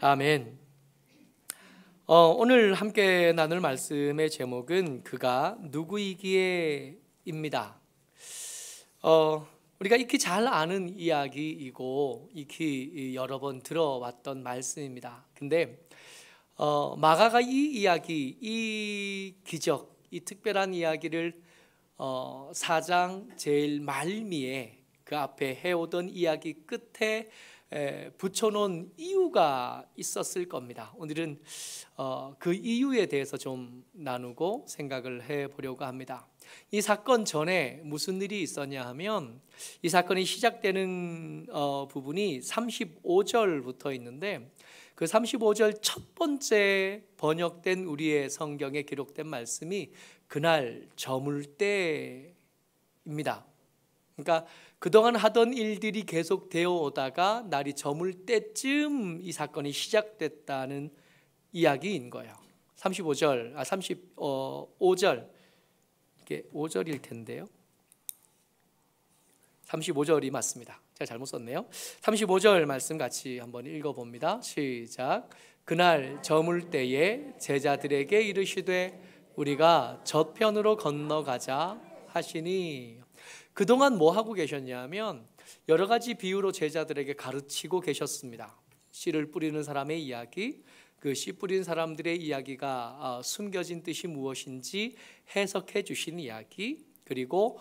아멘. 오늘 함께 나눌 말씀의 제목은 그가 누구이기에입니다. 우리가 익히 잘 아는 이야기이고 익히 여러 번 들어왔던 말씀입니다. 근데 마가가 이 이야기, 이 기적, 이 특별한 이야기를 4장 제일 말미에 그 앞에 해오던 이야기 끝에 붙여놓은 이유가 있었을 겁니다. 오늘은 그 이유에 대해서 좀 나누고 생각을 해보려고 합니다. 이 사건 전에 무슨 일이 있었냐 하면 이 사건이 시작되는 부분이 35절부터 있는데 그 35절 첫 번째 번역된 우리의 성경에 기록된 말씀이 그날 저물 때입니다. 그러니까 그동안 하던 일들이 계속 되어 오다가 날이 저물 때쯤 이 사건이 시작됐다는 이야기인 거예요. 35절, 이게 5절일 텐데요. 35절이 맞습니다. 제가 잘못 썼네요. 35절 말씀 같이 한번 읽어봅니다. 시작. 그날 저물 때에 제자들에게 이르시되 우리가 저편으로 건너가자 하시니, 그동안 뭐 하고 계셨냐면 여러 가지 비유로 제자들에게 가르치고 계셨습니다. 씨를 뿌리는 사람의 이야기, 그 씨 뿌린 사람들의 이야기가 숨겨진 뜻이 무엇인지 해석해 주신 이야기, 그리고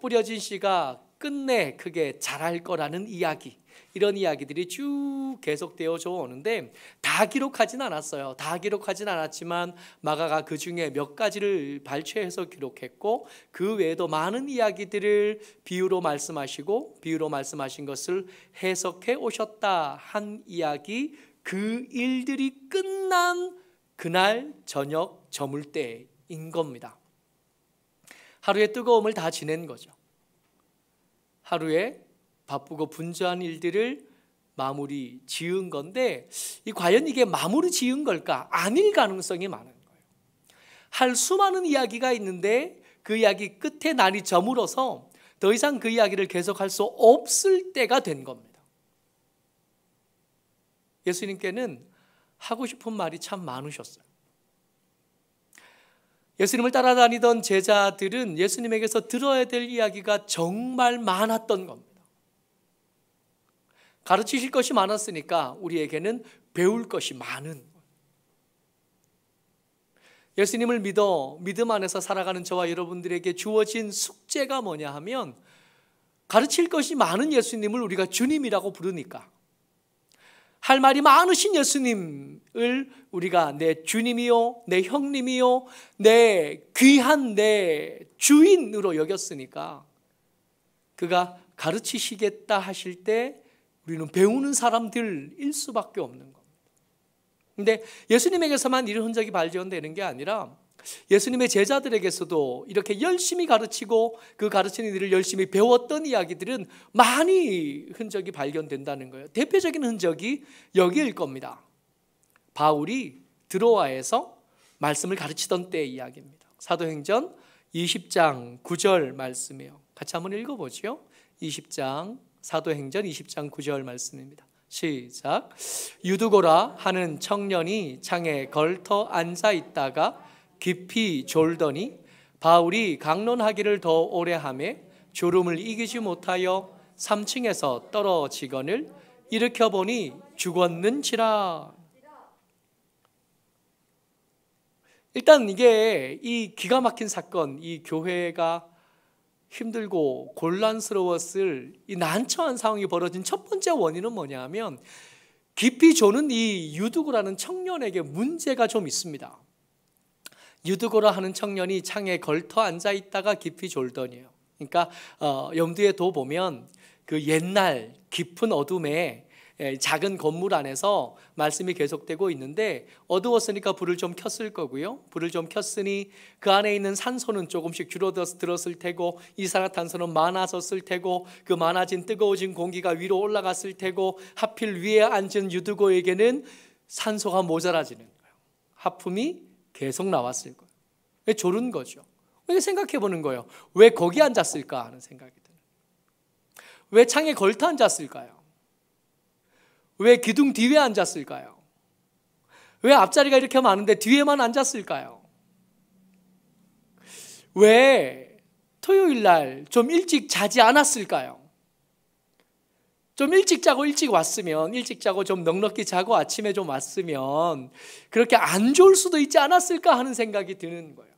뿌려진 씨가 끝내 크게 자랄 거라는 이야기, 이런 이야기들이 쭉 계속되어져 오는데 다 기록하진 않았어요. 다 기록하진 않았지만 마가가 그 중에 몇 가지를 발췌해서 기록했고 그 외에도 많은 이야기들을 비유로 말씀하시고 비유로 말씀하신 것을 해석해 오셨다 한 이야기, 그 일들이 끝난 그날 저녁 저물 때인 겁니다. 하루의 뜨거움을 다 지낸 거죠. 하루에 바쁘고 분주한 일들을 마무리 지은 건데 과연 이게 마무리 지은 걸까? 아닐 가능성이 많은 거예요. 할 수많은 이야기가 있는데 그 이야기 끝에 날이 저물어서 더 이상 그 이야기를 계속할 수 없을 때가 된 겁니다. 예수님께는 하고 싶은 말이 참 많으셨어요. 예수님을 따라다니던 제자들은 예수님에게서 들어야 될 이야기가 정말 많았던 겁니다. 가르치실 것이 많았으니까 우리에게는 배울 것이 많은 거예요. 예수님을 믿어 믿음 안에서 살아가는 저와 여러분들에게 주어진 숙제가 뭐냐 하면 가르칠 것이 많은 예수님을 우리가 주님이라고 부르니까 할 말이 많으신 예수님을 우리가 내 주님이요, 내 형님이요, 내 귀한 내 주인으로 여겼으니까 그가 가르치시겠다 하실 때 우리는 배우는 사람들일 수밖에 없는 겁니다. 그런데 예수님에게서만 이런 흔적이 발견되는 게 아니라 예수님의 제자들에게서도 이렇게 열심히 가르치고 그 가르치는 일을 열심히 배웠던 이야기들은 많이 흔적이 발견된다는 거예요. 대표적인 흔적이 여기일 겁니다. 바울이 드로아에서 말씀을 가르치던 때의 이야기입니다. 사도행전 20장 9절 말씀이에요. 같이 한번 읽어보죠. 20장 사도행전 20장 9절 말씀입니다. 시작. 유두고라 하는 청년이 창에 걸터 앉아 있다가 깊이 졸더니 바울이 강론하기를 더 오래 하매 졸음을 이기지 못하여 3층에서 떨어지거늘 일으켜 보니 죽었는지라. 일단 이게 이 기가 막힌 사건, 이 교회가 힘들고 곤란스러웠을 이 난처한 상황이 벌어진 첫 번째 원인은 뭐냐면 깊이 조는 이 유두고라는 청년에게 문제가 좀 있습니다. 유두고라 하는 청년이 창에 걸터 앉아 있다가 깊이 졸더니요. 그러니까 염두에 둬 보면 그 옛날 깊은 어둠에 작은 건물 안에서 말씀이 계속되고 있는데 어두웠으니까 불을 좀 켰을 거고요. 불을 좀 켰으니 그 안에 있는 산소는 조금씩 줄어들었을 테고 이산화탄소는 많아졌을 테고 그 많아진 뜨거워진 공기가 위로 올라갔을 테고 하필 위에 앉은 유두고에게는 산소가 모자라지는 거예요. 하품이 계속 나왔을 거예요. 졸은 거죠. 생각해 보는 거예요. 왜 거기 앉았을까 하는 생각이 드는. 왜 창에 걸터 앉았을까요? 왜 기둥 뒤에 앉았을까요? 왜 앞자리가 이렇게 많은데 뒤에만 앉았을까요? 왜 토요일 날 좀 일찍 자지 않았을까요? 좀 일찍 자고 일찍 왔으면, 일찍 자고 좀 넉넉히 자고 아침에 좀 왔으면 그렇게 안 좋을 수도 있지 않았을까 하는 생각이 드는 거예요.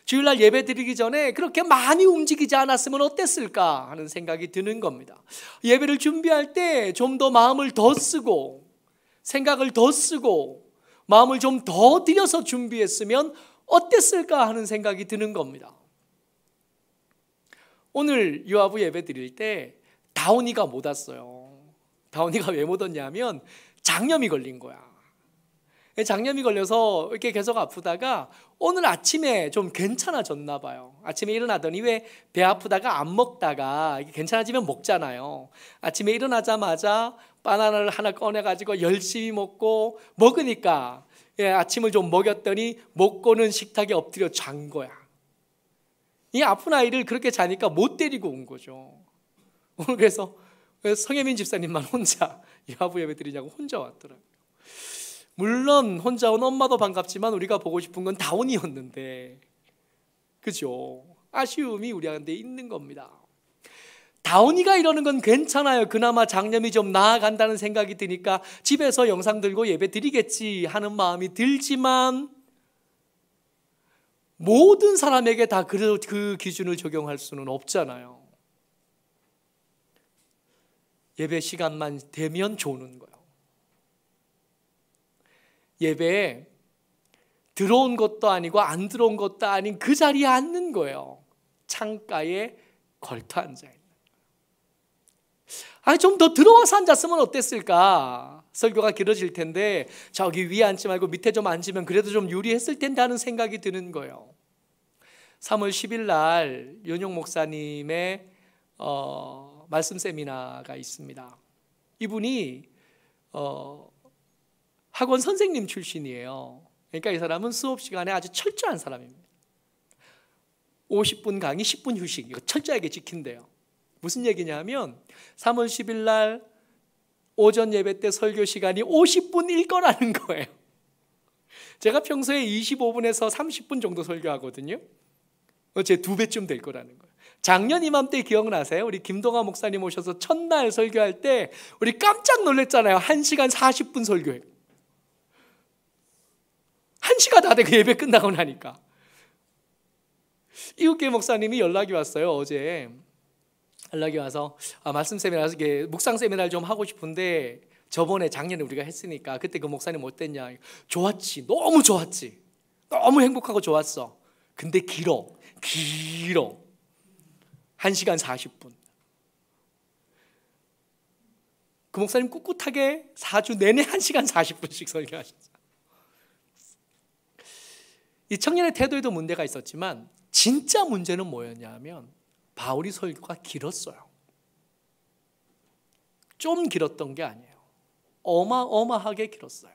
주일날 예배 드리기 전에 그렇게 많이 움직이지 않았으면 어땠을까 하는 생각이 드는 겁니다. 예배를 준비할 때 좀 더 마음을 더 쓰고 생각을 더 쓰고 마음을 좀 더 들여서 준비했으면 어땠을까 하는 생각이 드는 겁니다. 오늘 유아부 예배 드릴 때 다온이가 못 왔어요. 다온이가 왜 못 왔냐면 장염이 걸린 거야. 장염이 걸려서 이렇게 계속 아프다가 오늘 아침에 좀 괜찮아졌나 봐요. 아침에 일어나더니 왜 배 아프다가 안 먹다가 괜찮아지면 먹잖아요. 아침에 일어나자마자 바나나를 하나 꺼내가지고 열심히 먹으니까 아침을 좀 먹였더니 먹고는 식탁에 엎드려 잔 거야. 이 아픈 아이를 그렇게 자니까 못 데리고 온 거죠. 오늘 그래서 성혜민 집사님만 혼자 유아부 예배 드리냐고 혼자 왔더라고요. 물론 혼자 온 엄마도 반갑지만 우리가 보고 싶은 건 다온이었는데, 그죠? 아쉬움이 우리한테 있는 겁니다. 다온이가 이러는 건 괜찮아요. 그나마 장염이 좀 나아간다는 생각이 드니까 집에서 영상 들고 예배 드리겠지 하는 마음이 들지만 모든 사람에게 다 그 기준을 적용할 수는 없잖아요. 예배 시간만 되면 조는 거예요. 예배에 들어온 것도 아니고 안 들어온 것도 아닌 그 자리에 앉는 거예요. 창가에 걸터 앉아 있는 거예요. 좀 더 들어와서 앉았으면 어땠을까? 설교가 길어질 텐데 저기 위에 앉지 말고 밑에 좀 앉으면 그래도 좀 유리했을 텐데 하는 생각이 드는 거예요. 3월 10일 날 윤용 목사님의 말씀 세미나가 있습니다. 이분이 학원 선생님 출신이에요. 그러니까 이 사람은 수업 시간에 아주 철저한 사람입니다. 50분 강의, 10분 휴식, 이거 철저하게 지킨대요. 무슨 얘기냐면 3월 10일 날 오전 예배 때 설교 시간이 50분일 거라는 거예요. 제가 평소에 25분에서 30분 정도 설교하거든요. 제 2배쯤 될 거라는 거예요. 작년 이맘때 기억나세요? 우리 김동아 목사님 오셔서 첫날 설교할 때 우리 깜짝 놀랐잖아요. 1시간 40분 설교해. 1시가 다 되고 예배 끝나고 나니까. 이웃계 목사님이 연락이 왔어요. 어제 연락이 와서 말씀 세미나, 묵상 세미나를 좀 하고 싶은데 저번에 작년에 우리가 했으니까 그때 그 목사님 어땠냐. 좋았지. 너무 좋았지. 너무 행복하고 좋았어. 근데 길어. 1시간 40분. 그 목사님 꿋꿋하게 4주 내내 1시간 40분씩 설교하셨어요. 이 청년의 태도에도 문제가 있었지만 진짜 문제는 뭐였냐면 바울이 설교가 길었어요. 좀 길었던 게 아니에요. 어마어마하게 길었어요.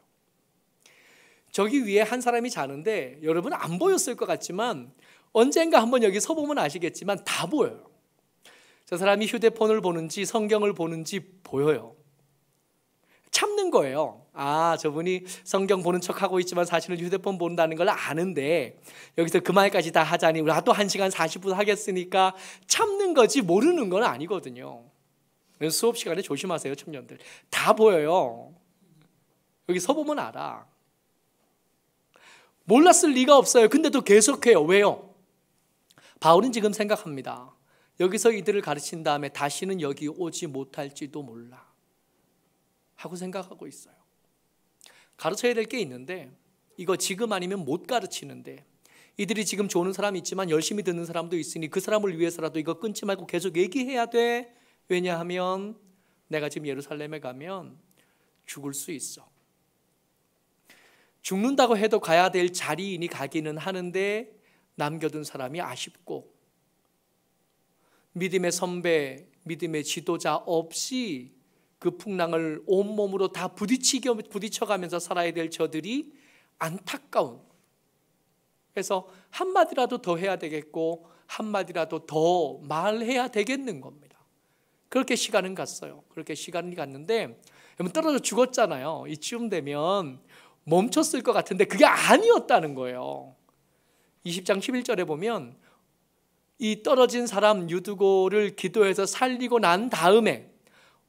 저기 위에 한 사람이 자는데 여러분 안 보였을 것 같지만 언젠가 한번 여기 서보면 아시겠지만 다 보여요. 저 사람이 휴대폰을 보는지 성경을 보는지 보여요. 참는 거예요. 저분이 성경 보는 척하고 있지만 사실은 휴대폰 본다는 걸 아는데 여기서 그 말까지 다 하자니 나도 1시간 40분 하겠으니까 참는 거지 모르는 건 아니거든요. 수업 시간에 조심하세요, 청년들. 다 보여요. 여기 서보면 알아. 몰랐을 리가 없어요. 근데도 계속해요. 왜요? 바울은 지금 생각합니다. 여기서 이들을 가르친 다음에 다시는 여기 오지 못할지도 몰라 하고 생각하고 있어요. 가르쳐야 될 게 있는데 이거 지금 아니면 못 가르치는데 이들이 지금 좋은 사람이 있지만 열심히 듣는 사람도 있으니 그 사람을 위해서라도 이거 끊지 말고 계속 얘기해야 돼. 왜냐하면 내가 지금 예루살렘에 가면 죽을 수 있어. 죽는다고 해도 가야 될 자리이니 가기는 하는데 남겨둔 사람이 아쉽고 믿음의 선배, 믿음의 지도자 없이 그 풍랑을 온몸으로 다 부딪혀가면서 살아야 될 저들이 안타까운. 그래서 한마디라도 더 해야 되겠고 한마디라도 더 말해야 되겠는 겁니다. 그렇게 시간은 갔어요. 그렇게 시간이 갔는데 여러분 떨어져 죽었잖아요. 이쯤 되면 멈췄을 것 같은데 그게 아니었다는 거예요. 20장 11절에 보면 이 떨어진 사람 유두고를 기도해서 살리고 난 다음에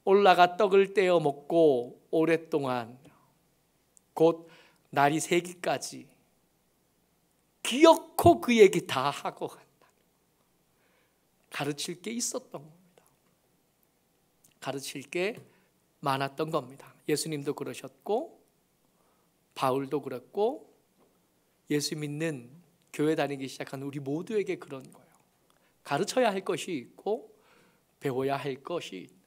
올라가 떡을 떼어 먹고 오랫동안 곧 날이 새기까지 기어코 그 얘기 다 하고 간다. 가르칠 게 있었던 겁니다. 가르칠 게 많았던 겁니다. 예수님도 그러셨고 바울도 그랬고 예수 믿는 교회 다니기 시작한 우리 모두에게 그런 거예요. 가르쳐야 할 것이 있고 배워야 할 것이 있고.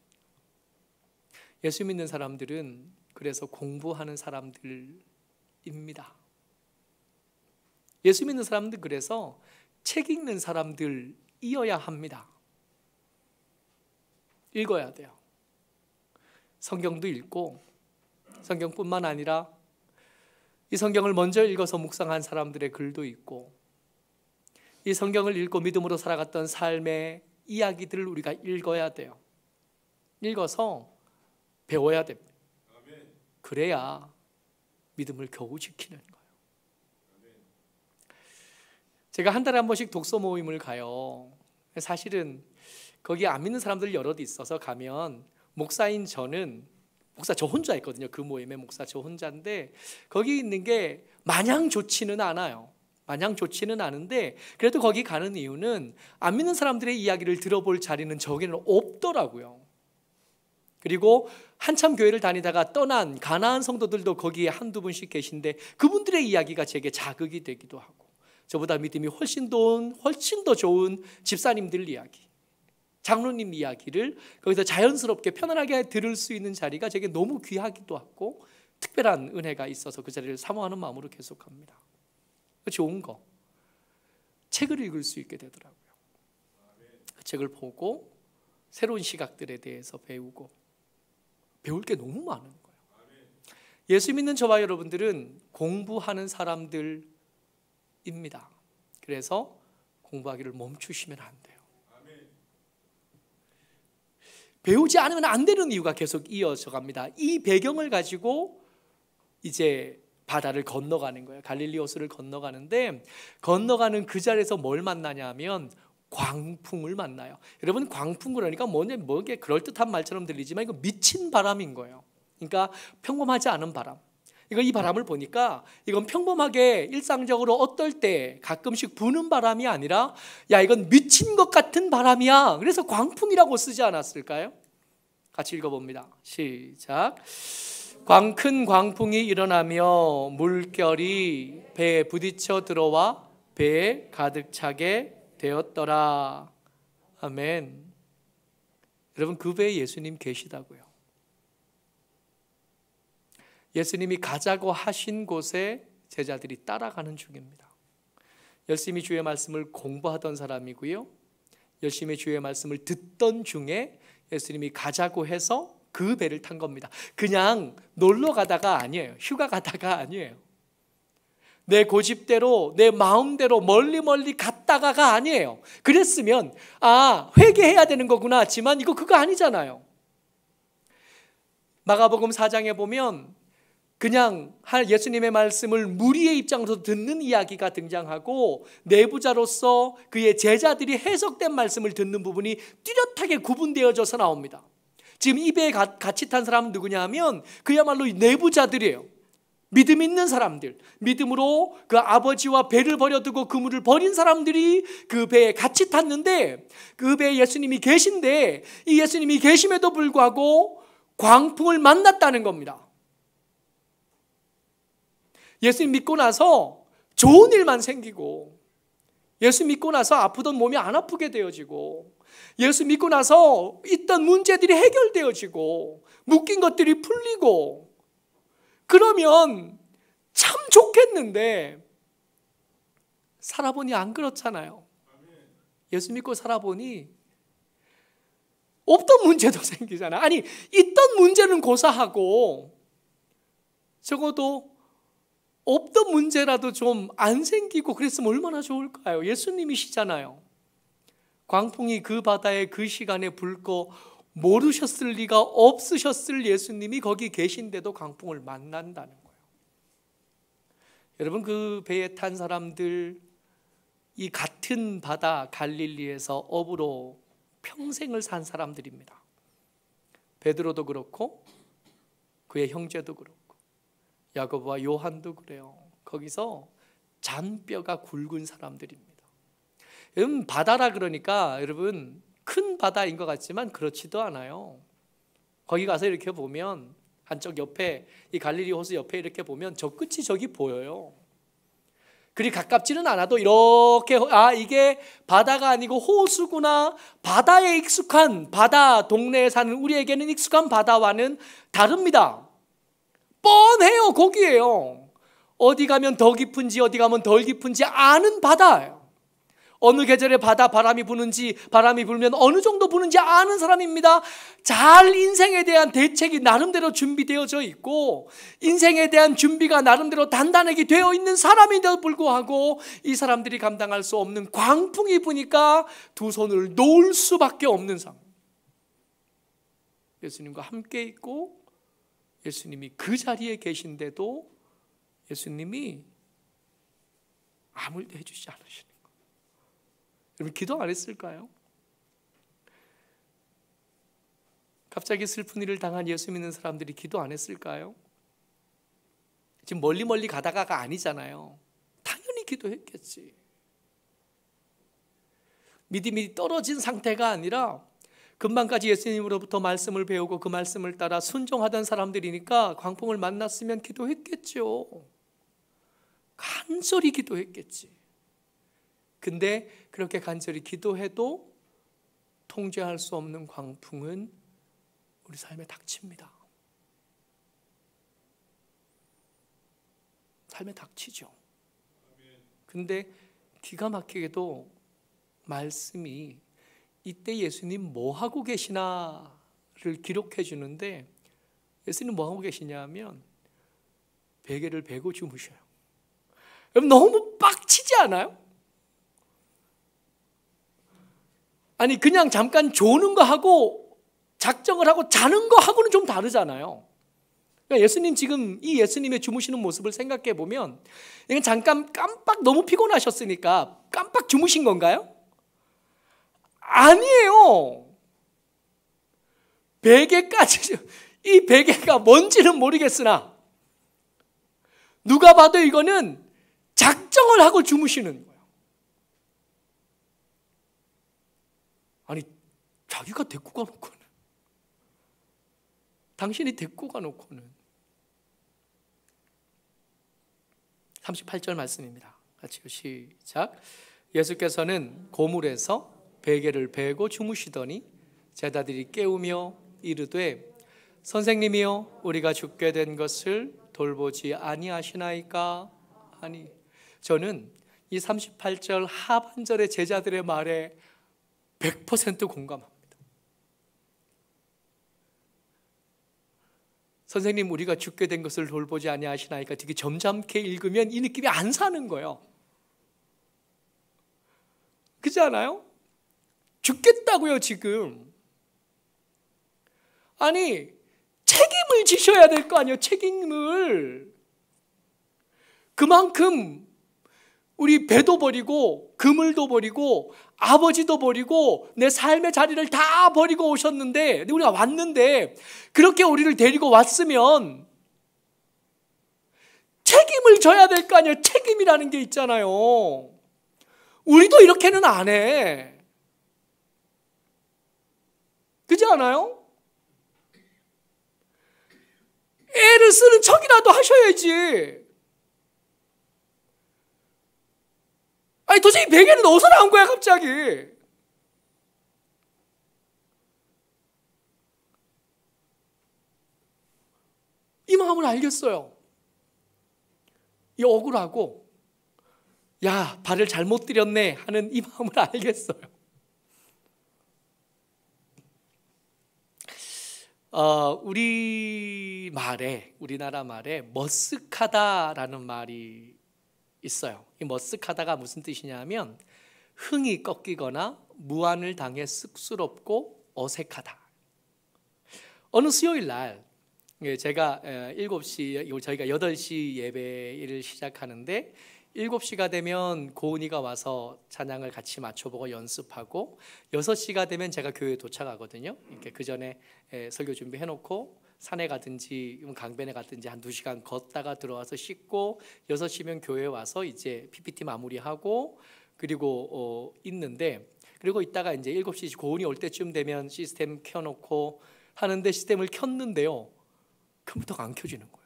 예수 믿는 사람들은 그래서 공부하는 사람들입니다. 예수 믿는 사람들 그래서 책 읽는 사람들이어야 합니다. 읽어야 돼요. 성경도 읽고 성경뿐만 아니라 이 성경을 먼저 읽어서 묵상한 사람들의 글도 있고 이 성경을 읽고 믿음으로 살아갔던 삶의 이야기들을 우리가 읽어야 돼요. 읽어서 배워야 됩니다. 그래야 믿음을 겨우 지키는 거예요. 제가 한 달에 한 번씩 독서 모임을 가요. 사실은 거기 안 믿는 사람들 여럿 있어서 가면 목사인 저는 목사 저 혼자 있거든요. 그 모임에 목사 저 혼자인데 거기 있는 게 마냥 좋지는 않아요. 마냥 좋지는 않은데 그래도 거기 가는 이유는 안 믿는 사람들의 이야기를 들어볼 자리는 저기는 없더라고요. 그리고 한참 교회를 다니다가 떠난 가나안 성도들도 거기에 한두 분씩 계신데 그분들의 이야기가 제게 자극이 되기도 하고 저보다 믿음이 훨씬 더 좋은 집사님들 이야기, 장로님 이야기를 거기서 자연스럽게 편안하게 들을 수 있는 자리가 제게 너무 귀하기도 하고 특별한 은혜가 있어서 그 자리를 사모하는 마음으로 계속합니다. 좋은 거 책을 읽을 수 있게 되더라고요. 그 책을 보고 새로운 시각들에 대해서 배우고 배울 게 너무 많은 거예요. 예수 믿는 저와 여러분들은 공부하는 사람들입니다. 그래서 공부하기를 멈추시면 안 돼요. 배우지 않으면 안 되는 이유가 계속 이어져 갑니다. 이 배경을 가지고 이제 바다를 건너가는 거예요. 갈릴리 호수를 건너가는데 건너가는 그 자리에서 뭘 만나냐면 광풍을 만나요. 여러분 광풍 그러니까 뭐게 그럴듯한 말처럼 들리지만 이거 미친 바람인 거예요. 그러니까 평범하지 않은 바람. 이 바람을 보니까 이건 평범하게 일상적으로 어떨 때 가끔씩 부는 바람이 아니라 야 이건 미친 것 같은 바람이야. 그래서 광풍이라고 쓰지 않았을까요? 같이 읽어봅니다. 시작. 큰 광풍이 일어나며 물결이 배에 부딪혀 들어와 배에 가득 차게 되었더라. 아멘. 여러분 그 배에 예수님 계시다고요. 예수님이 가자고 하신 곳에 제자들이 따라가는 중입니다. 열심히 주의 말씀을 공부하던 사람이고요. 열심히 주의 말씀을 듣던 중에 예수님이 가자고 해서 그 배를 탄 겁니다. 그냥 놀러 가다가 아니에요. 휴가 가다가 아니에요. 내 고집대로 내 마음대로 멀리 갔다가가 아니에요. 그랬으면 회개해야 되는 거구나 하지만 그거 아니잖아요. 마가복음 4장에 보면 그냥 예수님의 말씀을 무리의 입장에서 듣는 이야기가 등장하고 내부자로서 그의 제자들이 해석된 말씀을 듣는 부분이 뚜렷하게 구분되어져서 나옵니다. 지금 이 배에 같이 탄 사람은 누구냐 하면 그야말로 내부자들이에요. 믿음 있는 사람들, 믿음으로 그 아버지와 배를 버려두고 그물을 버린 사람들이 그 배에 같이 탔는데 그 배에 예수님이 계신데 이 예수님이 계심에도 불구하고 광풍을 만났다는 겁니다. 예수님 믿고 나서 좋은 일만 생기고 예수 믿고 나서 아프던 몸이 안 아프게 되어지고 예수 믿고 나서 있던 문제들이 해결되어지고 묶인 것들이 풀리고 그러면 참 좋겠는데 살아보니 안 그렇잖아요. 예수 믿고 살아보니 없던 문제도 생기잖아요. 아니 있던 문제는 고사하고 적어도 없던 문제라도 좀 안 생기고 그랬으면 얼마나 좋을까요? 예수님이시잖아요. 광풍이 그 바다에 그 시간에 불고 모르셨을 리가 없으셨을 예수님이 거기 계신데도 광풍을 만난다는 거예요. 여러분, 그 배에 탄 사람들, 이 같은 바다 갈릴리에서 어부로 평생을 산 사람들입니다. 베드로도 그렇고 그의 형제도 그렇고 야고보와 요한도 그래요. 거기서 잔뼈가 굵은 사람들입니다. 여러분, 바다라 그러니까 여러분 큰 바다인 것 같지만 그렇지도 않아요. 거기 가서 이렇게 보면 한쪽 옆에, 이 갈릴리 호수 옆에 이렇게 보면 저 끝이 저기 보여요. 그리 가깝지는 않아도 이렇게 이게 바다가 아니고 호수구나, 바다에 익숙한, 바다 동네에 사는 우리에게는 익숙한 바다와는 다릅니다. 뻔해요. 거기에요. 어디 가면 더 깊은지 어디 가면 덜 깊은지 아는 바다예요. 어느 계절에 바람이 부는지, 바람이 불면 어느 정도 부는지 아는 사람입니다. 잘 인생에 대한 대책이 나름대로 준비되어져 있고 인생에 대한 준비가 나름대로 단단하게 되어 있는 사람인데도 불구하고 이 사람들이 감당할 수 없는 광풍이 부니까 두 손을 놓을 수밖에 없는 상황. 예수님과 함께 있고 예수님이 그 자리에 계신데도 예수님이 아무 일도 해주지 않으시는 거예요. 여러분, 기도 안 했을까요? 갑자기 슬픈 일을 당한 예수 믿는 사람들이 기도 안 했을까요? 지금 멀리 가다가가 아니잖아요. 당연히 기도했겠지. 믿음이 떨어진 상태가 아니라 금방까지 예수님으로부터 말씀을 배우고 그 말씀을 따라 순종하던 사람들이니까 광풍을 만났으면 기도했겠죠. 간절히 기도했겠지. 근데 그렇게 간절히 기도해도 통제할 수 없는 광풍은 우리 삶에 닥칩니다. 삶에 닥치죠. 근데 기가 막히게도 말씀이 이때 예수님 뭐 하고 계시나를 기록해 주는데, 예수님 뭐 하고 계시냐 하면 베개를 베고 주무셔요. 여러분, 너무 빡치지 않아요? 아니, 그냥 잠깐 조는 거 하고 작정을 하고 자는 거 하고는 좀 다르잖아요. 그러니까 예수님, 지금 이 예수님의 주무시는 모습을 생각해 보면 이건 잠깐 깜빡 너무 피곤하셨으니까 깜빡 주무신 건가요? 아니에요. 베개까지, 이 베개가 뭔지는 모르겠으나 누가 봐도 이거는 작정을 하고 주무시는 거예요. 아니, 자기가 데리고 가놓고는, 당신이 데리고 가놓고는. 38절 말씀입니다. 같이요, 시작. 예수께서는 고물에서 베개를 베고 주무시더니 제자들이 깨우며 이르되 선생님이여, 우리가 죽게 된 것을 돌보지 아니하시나이까 하니. 저는 이 38절 하반절의 제자들의 말에 100% 공감합니다. 선생님, 우리가 죽게 된 것을 돌보지 아니하시나이까 되게 점잖게 읽으면 이 느낌이 안 사는 거예요. 그렇지 않아요? 죽겠다고요, 지금. 아니, 책임을 지셔야 될 거 아니에요, 책임을. 그만큼 우리 배도 버리고 그물도 버리고 아버지도 버리고 내 삶의 자리를 다 버리고 오셨는데, 우리가 왔는데 그렇게 우리를 데리고 왔으면 책임을 져야 될 거 아니에요. 책임이라는 게 있잖아요. 우리도 이렇게는 안 해. 그렇지 않아요? 애를 쓰는 척이라도 하셔야지. 아니, 도대체 이 베개는 어디서 나온 거야 갑자기? 이 마음을 알겠어요. 이 억울하고, 야, 발을 잘못 들였네 하는 이 마음을 알겠어요. 우리나라 말에 머쓱하다라는 말이 있어요. 이 머쓱하다가 무슨 뜻이냐면 흥이 꺾이거나 무안을 당해 쑥스럽고 어색하다. 어느 수요일 날 제가 7시, 저희가 8시 예배를 시작하는데 7시가 되면 고은이가 와서 찬양을 같이 맞춰보고 연습하고 6시가 되면 제가 교회에 도착하거든요. 이렇게 그 전에 설교 준비해놓고 산에 가든지 강변에 가든지 한 2시간 걷다가 들어와서 씻고 6시면 교회에 와서 이제 PPT 마무리하고 그리고 있는데, 그리고 있다가 이제 7시 고은이 올 때쯤 되면 시스템 켜놓고 하는데 시스템을 켰는데요, 컴퓨터가 안 켜지는 거예요.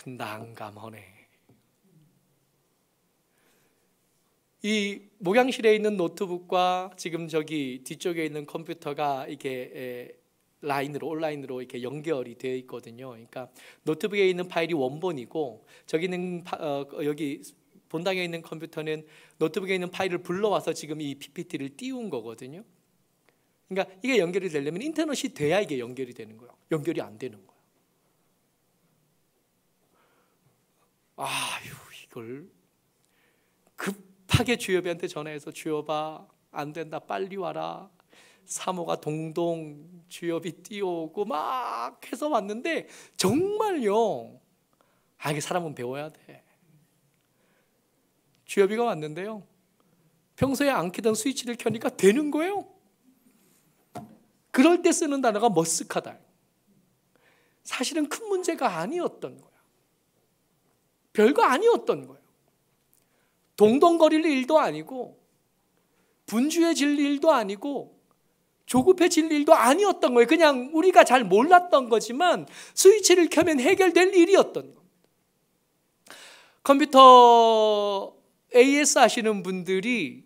난감하네. 이 목양실에 있는 노트북과 지금 저기 뒤쪽에 있는 컴퓨터가 이게 온라인으로 이렇게 연결이 되어 있거든요. 그러니까 노트북에 있는 파일이 원본이고 저기 있는 여기 본당에 있는 컴퓨터는 노트북에 있는 파일을 불러와서 지금 이 PPT를 띄운 거거든요. 그러니까 이게 연결이 되려면 인터넷이 돼야 이게 연결이 되는 거예요. 연결이 안 되는 거예요. 이걸 급하게 주여비한테 전화해서 주여봐, 안 된다, 빨리 와라. 사모가 동동 주여비 뛰어오고 막 해서 왔는데 정말요, 이게 사람은 배워야 돼. 주여비가 왔는데요, 평소에 안 켜던 스위치를 켜니까 되는 거예요. 그럴 때 쓰는 단어가 머쓱하다. 사실은 큰 문제가 아니었던 거야. 별거 아니었던 거예요. 동동거릴 일도 아니고 분주해질 일도 아니고 조급해질 일도 아니었던 거예요. 그냥 우리가 잘 몰랐던 거지만 스위치를 켜면 해결될 일이었던 겁니다. 컴퓨터 AS 하시는 분들이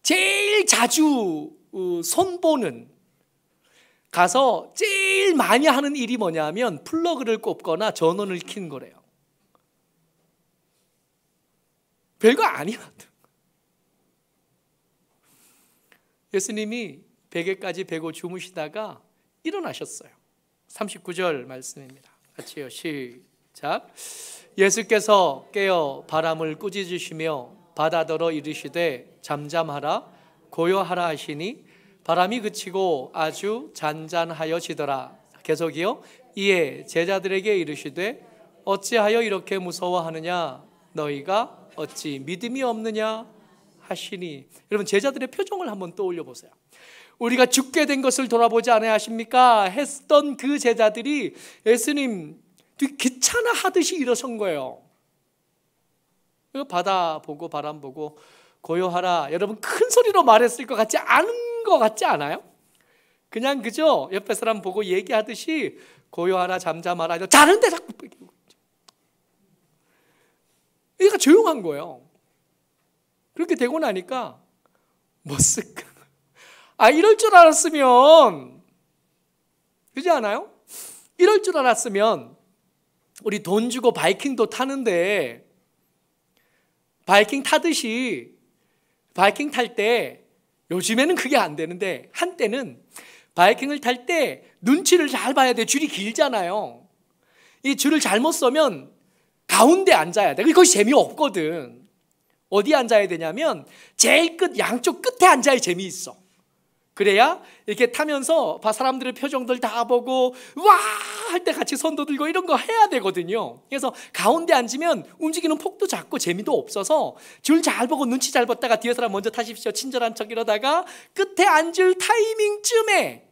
제일 자주 손보는, 가서 제일 많이 하는 일이 뭐냐면 플러그를 꼽거나 전원을 켜는 거래요. 별거 아니거든. 예수님이 베개까지 베고 주무시다가 일어나셨어요. 39절 말씀입니다. 같이요, 시작. 예수께서 깨어 바람을 꾸짖으시며 바다더러 이르시되 잠잠하라 고요하라 하시니 바람이 그치고 아주 잔잔하여지더라. 계속이요. 이에 제자들에게 이르시되 어찌하여 이렇게 무서워하느냐, 너희가 어찌 믿음이 없느냐 하시니. 여러분, 제자들의 표정을 한번 떠올려 보세요. 우리가 죽게 된 것을 돌아보지 않아야 하십니까? 했던 그 제자들이 예수님 귀찮아 하듯이 일어선 거예요. 바다 보고 바람 보고 고요하라, 여러분 큰 소리로 말했을 것 같지 않은 것 같지 않아요? 그냥 그저 옆에 사람 보고 얘기하듯이 고요하라, 잠잠하라, 자는데 자꾸 얘가 조용한 거예요. 그렇게 되고 나니까 머쓱. 이럴 줄 알았으면, 그렇지 않아요? 이럴 줄 알았으면 우리 돈 주고 바이킹도 타는데 바이킹 타듯이, 바이킹 탈 때, 요즘에는 그게 안 되는데 한때는 바이킹을 탈 때 눈치를 잘 봐야 돼. 줄이 길잖아요. 이 줄을 잘못 서면 가운데 앉아야 돼. 그것이 재미없거든. 어디 앉아야 되냐면 제일 끝, 양쪽 끝에 앉아야 재미있어. 그래야 이렇게 타면서 사람들의 표정들 다 보고 와 할 때 같이 손도 들고 이런 거 해야 되거든요. 그래서 가운데 앉으면 움직이는 폭도 작고 재미도 없어서 줄 잘 보고 눈치 잘 봤다가 뒤에 사람 먼저 타십시오 친절한 척 이러다가 끝에 앉을 타이밍쯤에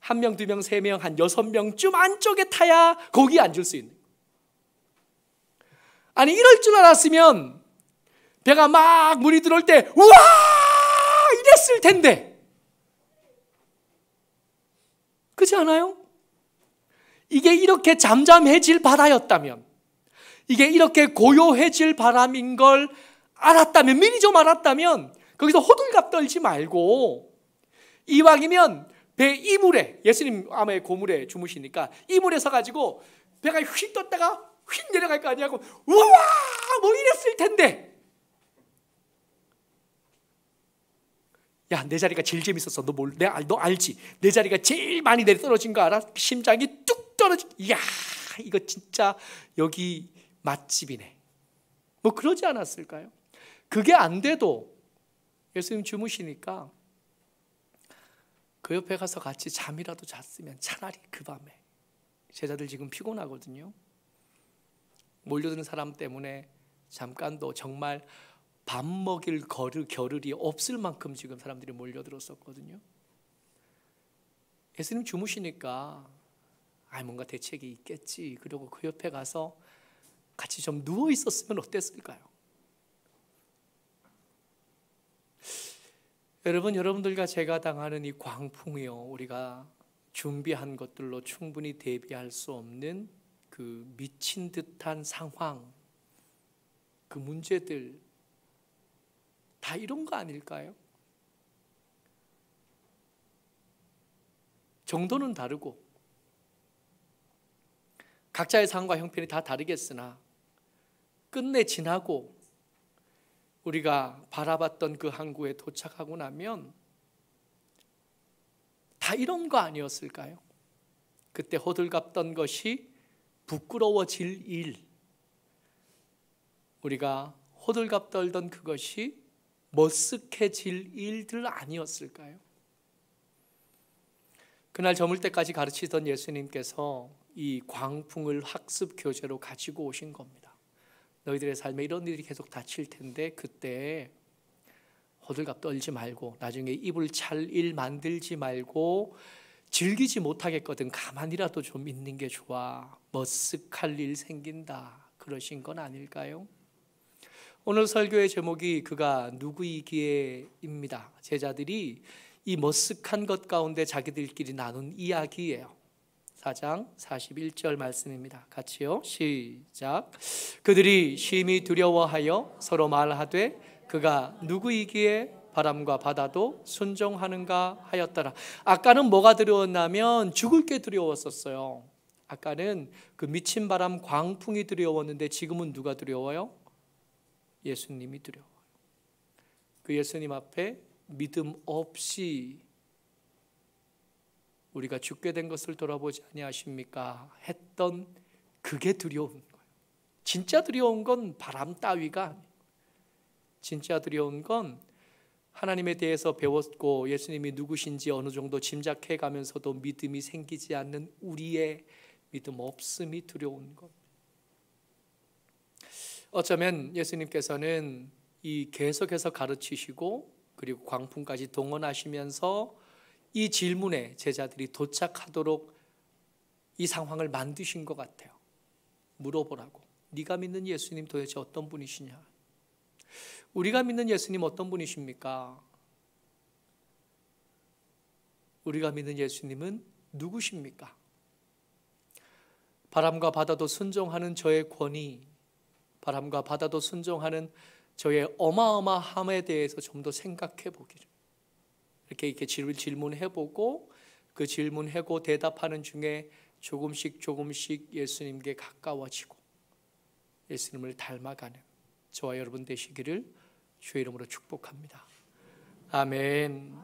1명, 2명, 3명, 한 6명쯤 안쪽에 타야 거기 앉을 수 있는. 이럴 줄 알았으면 배가 막 물이 들어올 때 우와 이랬을 텐데. 그렇지 않아요? 이게 이렇게 잠잠해질 바다였다면, 이게 이렇게 고요해질 바람인 걸 알았다면, 미리 좀 알았다면 거기서 호들갑 떨지 말고 이왕이면 배 이물에, 예수님 아마 고물에 주무시니까 이물에 서가지고 배가 휙 떴다가 휙 내려갈 거 아니냐고 우와 뭐 이랬을 텐데. 야, 내 자리가 제일 재밌었어. 너 알지? 내 자리가 제일 많이 내려 떨어진 거 알아? 심장이 뚝 떨어지. 이야, 이거 진짜 여기 맛집이네. 뭐 그러지 않았을까요? 그게 안 돼도 예수님 주무시니까 그 옆에 가서 같이 잠이라도 잤으면 차라리 그 밤에. 제자들 지금 피곤하거든요. 몰려드는 사람 때문에 잠깐도 정말 밥 먹일 겨를이 없을 만큼 지금 사람들이 몰려들었었거든요. 예수님 주무시니까 뭔가 대책이 있겠지. 그리고 그 옆에 가서 같이 좀 누워 있었으면 어땠을까요? 여러분들과 제가 당하는 이 광풍이요, 우리가 준비한 것들로 충분히 대비할 수 없는 그 미친 듯한 상황, 그 문제들 다 이런 거 아닐까요? 정도는 다르고 각자의 상황과 형편이 다 다르겠으나 끝내 지나고 우리가 바라봤던 그 항구에 도착하고 나면 다 이런 거 아니었을까요? 그때 호들갑던 것이 부끄러워질 일, 우리가 호들갑 떨던 그것이 머쓱해질 일들 아니었을까요? 그날 저물 때까지 가르치던 예수님께서 이 광풍을 학습 교재로 가지고 오신 겁니다. 너희들의 삶에 이런 일이 계속 닥칠 텐데 그때 호들갑 떨지 말고, 나중에 입을 찰 일 만들지 말고, 즐기지 못하겠거든 가만히라도 좀 있는 게 좋아. 머쓱할 일 생긴다, 그러신 건 아닐까요? 오늘 설교의 제목이 그가 누구이기에입니다. 제자들이 이 머쓱한 것 가운데 자기들끼리 나눈 이야기예요. 4장 41절 말씀입니다. 같이요, 시작. 그들이 심히 두려워하여 서로 말하되 그가 누구이기에 바람과 바다도 순종하는가 하였더라. 아까는 뭐가 두려웠냐면 죽을 게 두려웠었어요. 아까는 그 미친 바람 광풍이 두려웠는데 지금은 누가 두려워요? 예수님이 두려워요. 그 예수님 앞에 믿음 없이 우리가 죽게 된 것을 돌아보지 아니하십니까? 했던 그게 두려운 거예요. 진짜 두려운 건 바람 따위가 아니에요. 진짜 두려운 건 하나님에 대해서 배웠고 예수님이 누구신지 어느 정도 짐작해 가면서도 믿음이 생기지 않는 우리의 믿음 없음이 두려운 것. 어쩌면 예수님께서는 이 계속해서 가르치시고 그리고 광풍까지 동원하시면서 이 질문에 제자들이 도착하도록 이 상황을 만드신 것 같아요. 물어보라고. 네가 믿는 예수님 도대체 어떤 분이시냐? 우리가 믿는 예수님 어떤 분이십니까? 우리가 믿는 예수님은 누구십니까? 바람과 바다도 순종하는 저의 권위, 바람과 바다도 순종하는 저의 어마어마함에 대해서 좀 더 생각해 보기를. 이렇게 질문해 보고 그 질문하고 대답하는 중에 조금씩 예수님께 가까워지고 예수님을 닮아가는 저와 여러분 되시기를 주의 이름으로 축복합니다. 아멘.